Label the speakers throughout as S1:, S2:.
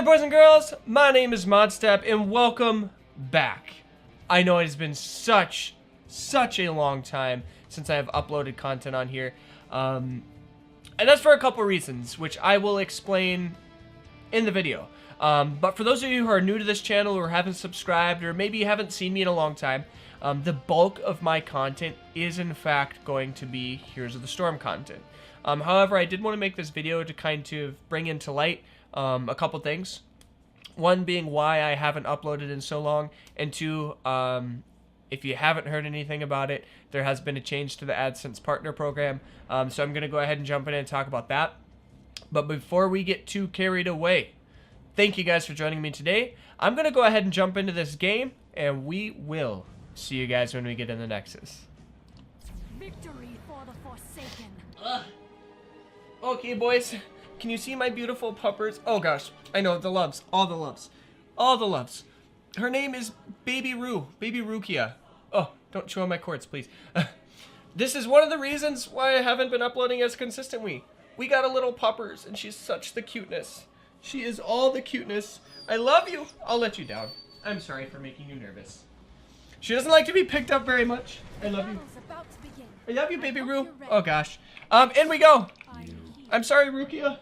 S1: there, boys and girls, my name is Modstep, and welcome back. I know it has been such a long time since I have uploaded content on here, and that's for a couple reasons, which I will explain in the video. But for those of you who are new to this channel or haven't subscribed, or maybe you haven't seen me in a long time, the bulk of my content is in fact going to be Heroes of the Storm content. However, I did want to make this video to kind of bring into light a couple things. One being why I haven't uploaded in so long, and two, if you haven't heard anything about it, there has been a change to the AdSense partner program. So I'm going to go ahead and jump in and talk about that. But before we get too carried away, thank you guys for joining me today. I'm going to go ahead and jump into this game, and we will see you guys when we get in the Nexus.
S2: Victory for the Forsaken.
S1: Okay, boys. Can you see my beautiful puppers? Oh gosh, I know, the loves, all the loves, all the loves. Her name is Baby Rue, Baby Rukia. Oh, don't chew on my cords, please. This is one of the reasons why I haven't been uploading as consistently. We got a little puppers, and she's such the cuteness. She is all the cuteness. I love you. I'll let you down. I'm sorry for making you nervous. She doesn't like to be picked up very much. I love you. I love you, Baby Rue. Oh gosh. In we go. I'm sorry, Rukia.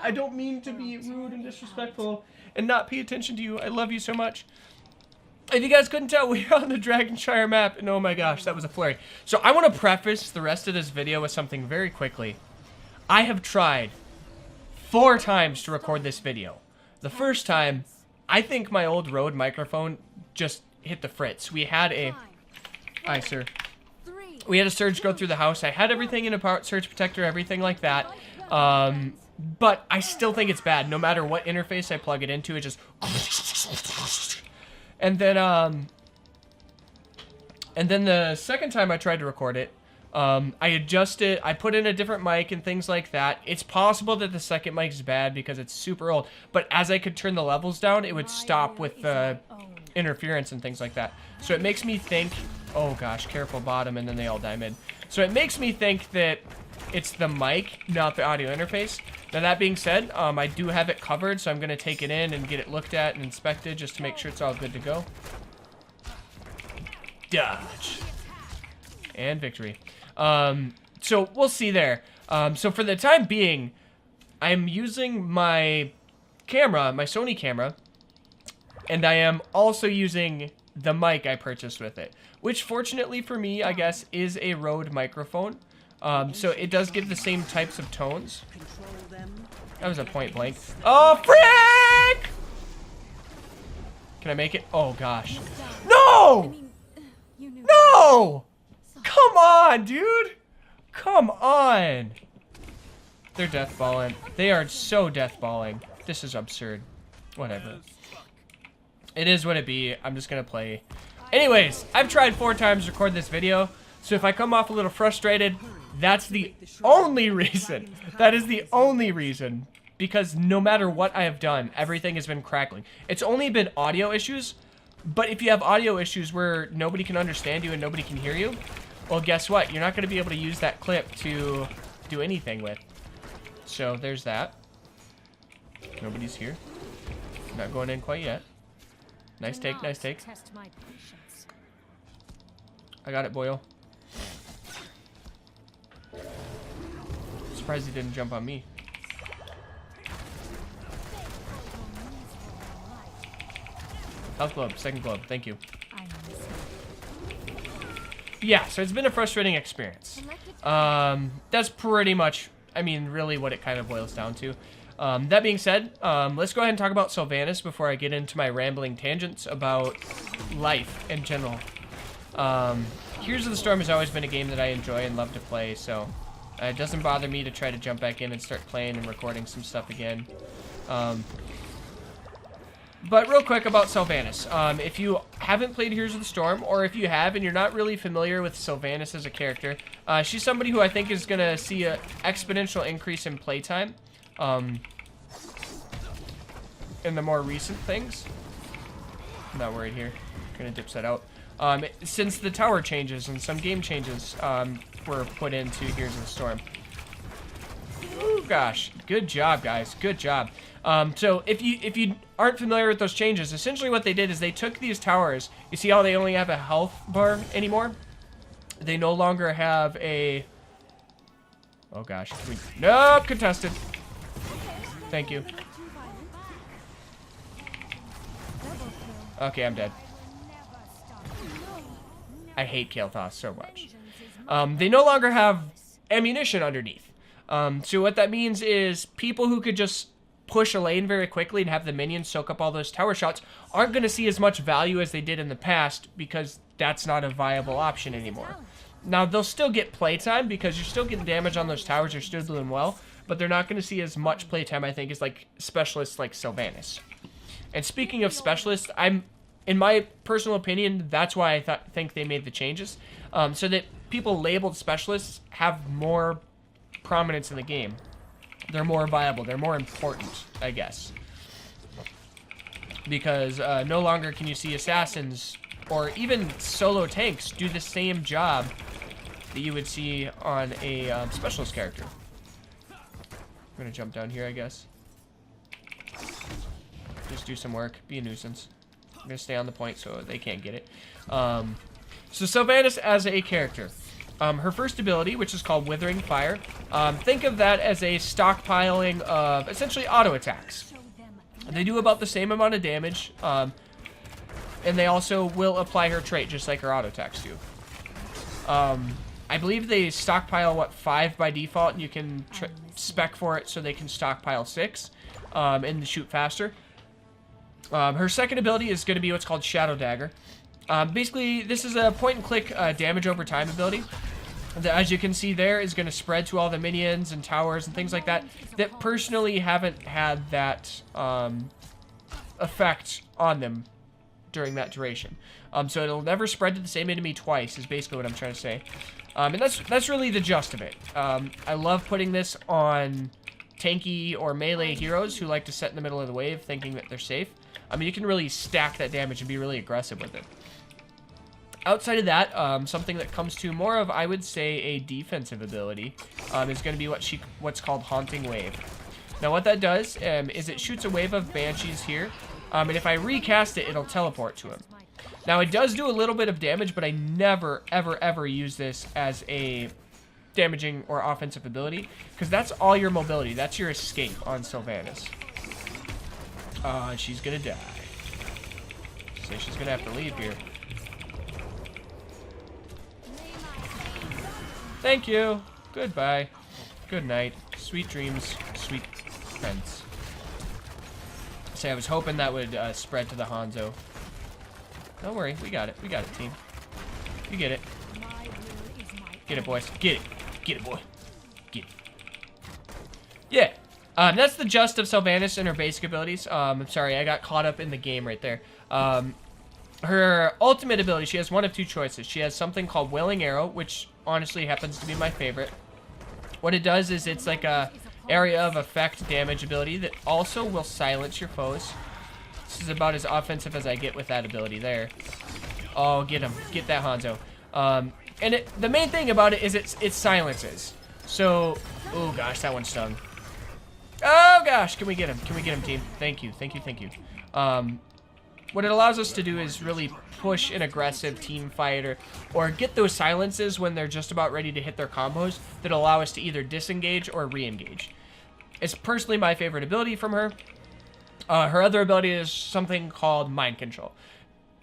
S1: I don't mean to be rude and disrespectful and not pay attention to you. I love you so much. If you guys couldn't tell, we're on the Dragonshire map, and oh my gosh, that was a flurry. So I want to preface the rest of this video with something very quickly. I have tried 4 times to record this video. The first time, I think my old Rode microphone just hit the fritz. We had a... Hi, sir. We had a surge go through the house. I had everything in a power surge protector, everything like that. But I still think it's bad. No matter what interface I plug it into, it just... And then the second time I tried to record it, I adjusted, I put in a different mic and things like that. It's possible that the second mic is bad because it's super old, but as I could turn the levels down, it would stop with the interference and things like that. So it makes me think, oh gosh, careful bottom, and then they all die mid. So it makes me think that it's the mic, not the audio interface. Now that being said, I do have it covered, so I'm going to take it in and get it looked at and inspected just to make sure it's all good to go. Dodge. And victory. So we'll see there. So for the time being, I'm using my camera, my Sony camera, and I am also using the mic I purchased with it, which fortunately for me, I guess, is a Rode microphone. So it does give the same types of tones. That was a point blank. Oh, frick! Can I make it? Oh, gosh. No! No! Come on, dude! Come on! They're deathballing. They are so deathballing. This is absurd. Whatever. It is what it be. I'm just gonna play. Anyways, I've tried 4 times to record this video, so if I come off a little frustrated, that's the only reason. That is the only reason. Because no matter what I have done, everything has been crackling. It's only been audio issues, but if you have audio issues where nobody can understand you and nobody can hear you, well, guess what? You're not going to be able to use that clip to do anything with. So there's that. Nobody's here. Not going in quite yet. Nice take, nice take. I got it, Boyle. Surprised he didn't jump on me. Health globe, second globe, thank you. Yeah, so it's been a frustrating experience. That's pretty much, I mean, really what it kind of boils down to. That being said, let's go ahead and talk about Sylvanas before I get into my rambling tangents about life in general. Heroes of the Storm has always been a game that I enjoy and love to play, so it doesn't bother me to try to jump back in and start playing and recording some stuff again. But real quick about Sylvanas. If you haven't played Heroes of the Storm, or if you have and you're not really familiar with Sylvanas as a character, she's somebody who I think is going to see an exponential increase in playtime in the more recent things. I'm not worried here. I'm going to dip that out. Since the tower changes and some game changes were put into Heroes of the Storm. gosh. Good job, guys. Good job. So if you aren't familiar with those changes, essentially what they did is they took these towers. You see how they only have a health bar anymore? They no longer have a... Oh, gosh. Nope, contested. Thank you. Okay, I'm dead. I hate Kael'thas so much. They no longer have ammunition underneath. So what that means is people who could just push a lane very quickly and have the minions soak up all those tower shots aren't going to see as much value as they did in the past because that's not a viable option anymore. Now, they'll still get playtime because you're still getting damage on those towers. You're still doing well, but they're not going to see as much playtime, I think, as like specialists like Sylvanas. And speaking of specialists, in my personal opinion, that's why I think they made the changes, so that people labeled specialists have more prominence in the game. They're more viable. They're more important, I guess. Because no longer can you see assassins or even solo tanks do the same job that you would see on a specialist character. I'm going to jump down here, I guess. Just do some work. Be a nuisance. I'm going to stay on the point so they can't get it. So Sylvanas as a character. Her first ability, which is called Withering Fire, think of that as a stockpiling of essentially auto attacks. They do about the same amount of damage, and they also will apply her trait just like her auto attacks do. I believe they stockpile, what, 5 by default, and you can spec for it so they can stockpile 6 and shoot faster. Her second ability is going to be what's called Shadow Dagger. Basically, this is a point-and-click damage over time ability that, as you can see there, is going to spread to all the minions and towers and things like that that personally haven't had that effect on them during that duration. So it'll never spread to the same enemy twice, is basically what I'm trying to say. And that's really the gist of it. I love putting this on tanky or melee heroes who like to sit in the middle of the wave thinking that they're safe. I mean, you can really stack that damage and be really aggressive with it. Outside of that, something that comes to more of, I would say, a defensive ability is going to be what's called Haunting Wave. Now, what that does is it shoots a wave of Banshees here, and if I recast it, it'll teleport to him. Now, it does do a little bit of damage, but I never, ever, ever use this as a damaging or offensive ability, because that's all your mobility. That's your escape on Sylvanas. She's gonna die. So she's gonna have to leave here. Thank you. Goodbye. Good night. Sweet dreams. Sweet friends. See, I was hoping that would spread to the Hanzo. Don't worry. We got it. We got it, team. You get it. Get it, boys. Get it. Get it, boy. Get it. Yeah. That's the gist of Sylvanas and her basic abilities. I'm sorry, I got caught up in the game right there. Her ultimate ability, she has one of two choices. She has something called Wailing Arrow, which honestly happens to be my favorite. What it does is it's like a area of effect damage ability that also will silence your foes. This is about as offensive as I get with that ability there. Oh, get him. Get that Hanzo. And the main thing about it is it silences. So, oh gosh, that one stung. Oh gosh, can we get him? Can we get him, team? Thank you, thank you, thank you. What it allows us to do is really push an aggressive team fight or get those silences when they're just about ready to hit their combos that allow us to either disengage or re-engage. It's personally my favorite ability from her. Her other ability is something called Mind Control.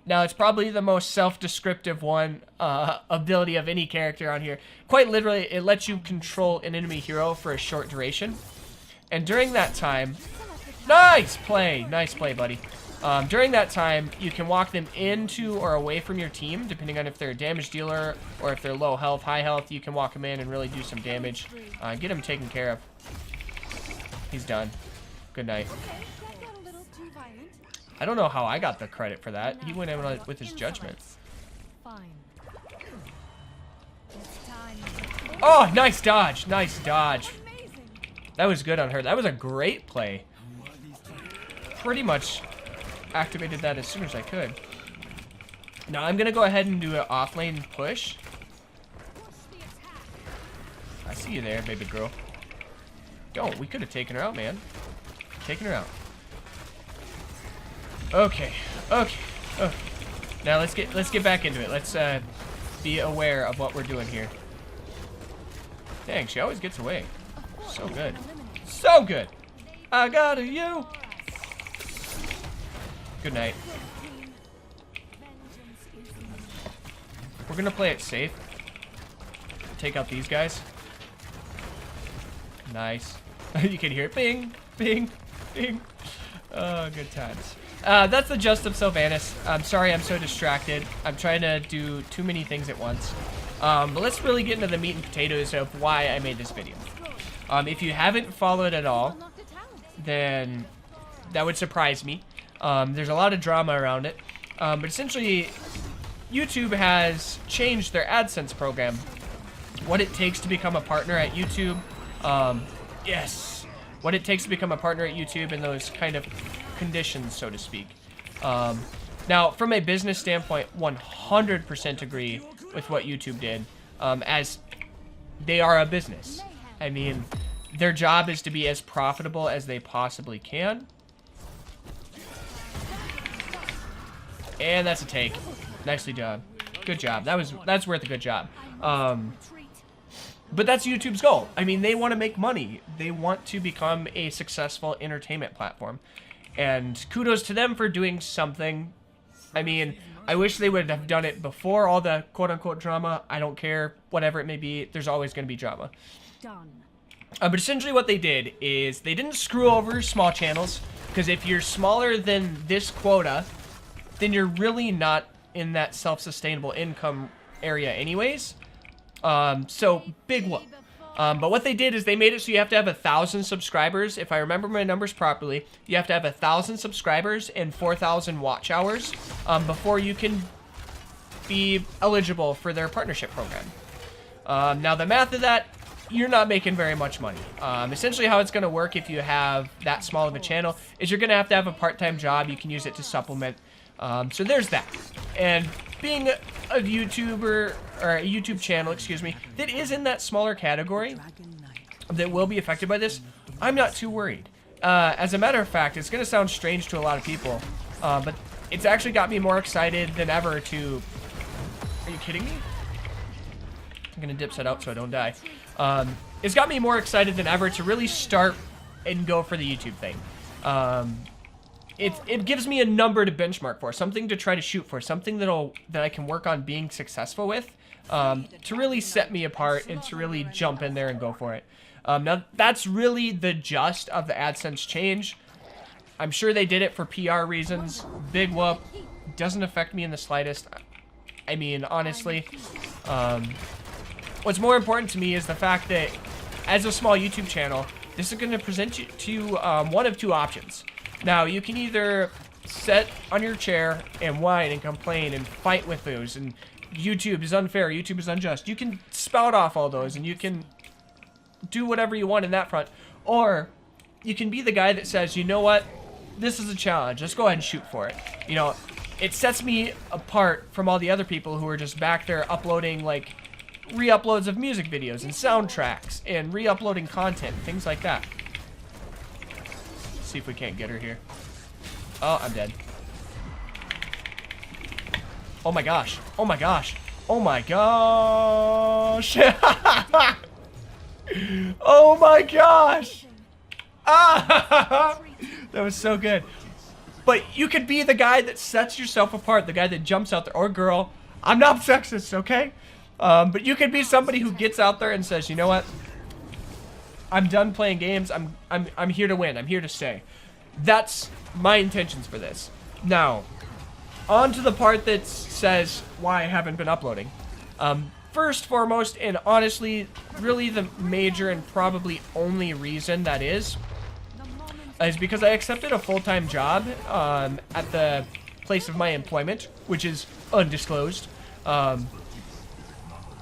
S1: Now, it's probably the most self-descriptive one ability of any character on here. Quite literally, it lets you control an enemy hero for a short duration. And during that time, nice play, buddy. During that time, you can walk them into or away from your team, depending on if they're a damage dealer or if they're low health, high health. You can walk them in and really do some damage. Get him taken care of. He's done. Good night. I don't know how I got the credit for that. He went in with his judgment. Oh, nice dodge. Nice dodge. That was good on her. That was a great play. Pretty much activated that as soon as I could. Now I'm going to go ahead and do an off-lane push. I see you there, baby girl. Don't. We could have taken her out, man. Taken her out. Okay. Okay. Okay. Now let's get back into it. Let's be aware of what we're doing here. Dang, she always gets away. So good. So good. I got a you. Good night. We're gonna play it safe. Take out these guys. Nice. You can hear it. Bing, bing, bing. Oh, good times. That's the gist of Sylvanas. I'm sorry I'm so distracted. I'm trying to do too many things at once. But let's really get into the meat and potatoes of why I made this video. If you haven't followed at all, then that would surprise me. There's a lot of drama around it. But essentially, YouTube has changed their AdSense program. What it takes to become a partner at YouTube. Yes. What it takes to become a partner at YouTube and those kind of conditions, so to speak. Now, from a business standpoint, 100% agree with what YouTube did, as they are a business. I mean, their job is to be as profitable as they possibly can. And that's a take. Nicely done. Good job. That's worth a good job. But that's YouTube's goal. I mean, they want to make money. They want to become a successful entertainment platform. And kudos to them for doing something. I mean, I wish they would have done it before all the quote-unquote drama. I don't care. Whatever it may be, there's always going to be drama.
S2: Done.
S1: But essentially what they did is they didn't screw over small channels. Because if you're smaller than this quota, then you're really not in that self-sustainable income area anyways. So big whoop. But what they did is they made it so you have to have 1,000 subscribers. If I remember my numbers properly, you have to have 1,000 subscribers and 4,000 watch hours before you can be eligible for their partnership program. Now the math of that, you're not making very much money. Essentially how it's going to work if you have that small of a channel is you're going to have a part-time job. You can use it to supplement. So there's that. And being a YouTuber, or a YouTube channel, excuse me, that is in that smaller category that will be affected by this, I'm not too worried. As a matter of fact, it's going to sound strange to a lot of people, but it's actually got me more excited than ever to... Are you kidding me? I'm going to dip set out so I don't die. It's got me more excited than ever to really start and go for the YouTube thing. It gives me a number to benchmark for, something to try to shoot for, something that I can work on being successful with, to really set me apart and to really jump in there and go for it. Now, that's really the gist of the AdSense change. I'm sure they did it for PR reasons. Big whoop. Doesn't affect me in the slightest. I mean, honestly, what's more important to me is the fact that as a small YouTube channel, this is going to present you to one of two options. Now, you can either sit on your chair and whine and complain and fight with those, and YouTube is unfair, YouTube is unjust. You can spout off all those, and you can do whatever you want in that front. Or, you can be the guy that says, you know what, this is a challenge, let's go ahead and shoot for it. You know, it sets me apart from all the other people who are just back there uploading, like, re-uploads of music videos and soundtracks, and re-uploading content, things like that. See if we can't get her here. Oh, I'm dead. Oh my gosh. Oh my gosh. Oh my gosh. Oh my gosh. Ah, that was so good. But you could be the guy that sets yourself apart, the guy that jumps out there, or girl. I'm not sexist, okay? But you could be somebody who gets out there and says, you know what? I'm done playing games. I'm here to win. I'm here to stay. That's my intentions for this. Now, on to the part that says why I haven't been uploading. First, foremost, and honestly, really the major and probably only reason that is because I accepted a full-time job at the place of my employment, which is undisclosed.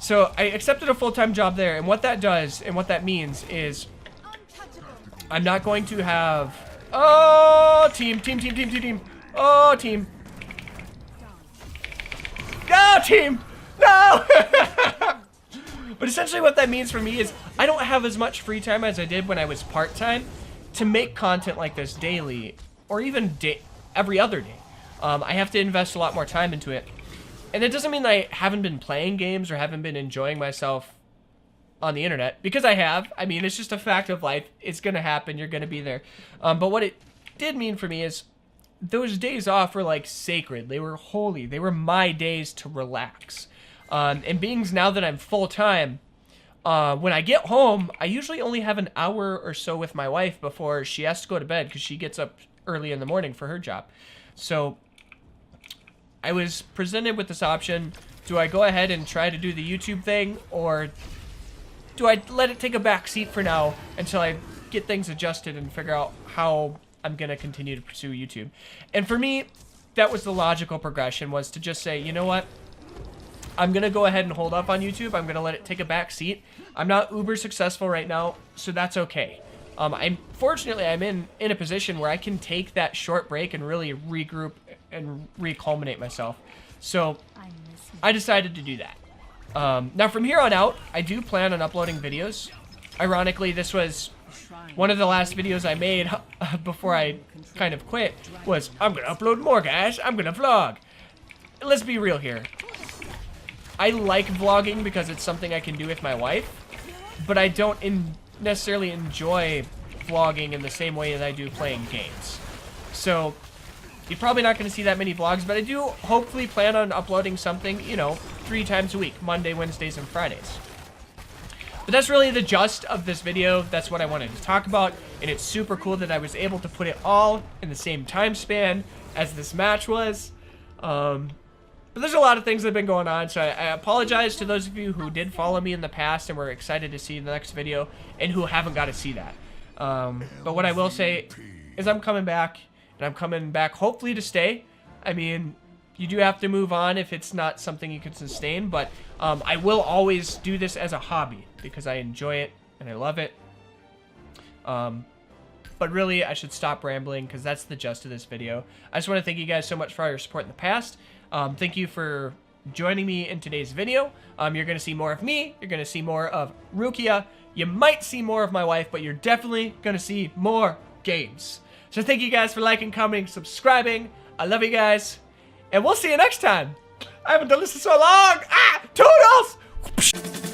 S1: So I accepted a full-time job there, and what that does and what that means is I'm not going to have... Oh, team. Oh, team. No, team. No. But essentially what that means for me is I don't have as much free time as I did when I was part-time to make content like this daily, or even every other day. I have to invest a lot more time into it. And it doesn't mean that I haven't been playing games or haven't been enjoying myself on the internet, because I have. I mean, it's just a fact of life. It's going to happen. You're going to be there. But what it did mean for me is those days off were like sacred. They were holy. They were my days to relax. And being now that I'm full-time, when I get home, I usually only have an hour or so with my wife before she has to go to bed because she gets up early in the morning for her job. So I was presented with this option. Do I go ahead and try to do the YouTube thing, or do I let it take a back seat for now until I get things adjusted and figure out how I'm going to continue to pursue YouTube? And for me, that was the logical progression, was to just say, you know what? I'm going to go ahead and hold up on YouTube. I'm going to let it take a back seat. I'm not uber successful right now, so that's okay. Fortunately, I'm in a position where I can take that short break and really regroup and reculminate myself. So I decided to do that. Now from here on out, I do plan on uploading videos. Ironically, this was one of the last videos I made before I kind of quit, was I'm going to upload more, guys. I'm going to vlog. Let's be real here. I like vlogging because it's something I can do with my wife, but I don't necessarily enjoy vlogging in the same way that I do playing games. So you're probably not going to see that many vlogs, but I do hopefully plan on uploading something, you know, 3 times a week, Monday, Wednesdays, and Fridays. But that's really the gist of this video. That's what I wanted to talk about, and it's super cool that I was able to put it all in the same time span as this match was. But there's a lot of things that have been going on, so I apologize to those of you who did follow me in the past and were excited to see the next video, and who haven't got to see that. But what I will say is I'm coming back, and I'm coming back hopefully to stay. I mean, you do have to move on if it's not something you can sustain, but I will always do this as a hobby because I enjoy it and I love it. But really, I should stop rambling because that's the gist of this video. I just want to thank you guys so much for all your support in the past. Thank you for joining me in today's video. You're going to see more of me. You're going to see more of Rukia. You might see more of my wife, but you're definitely going to see more games. So thank you guys for liking, commenting, subscribing. I love you guys. And we'll see you next time. I haven't done this in so long. Toodles!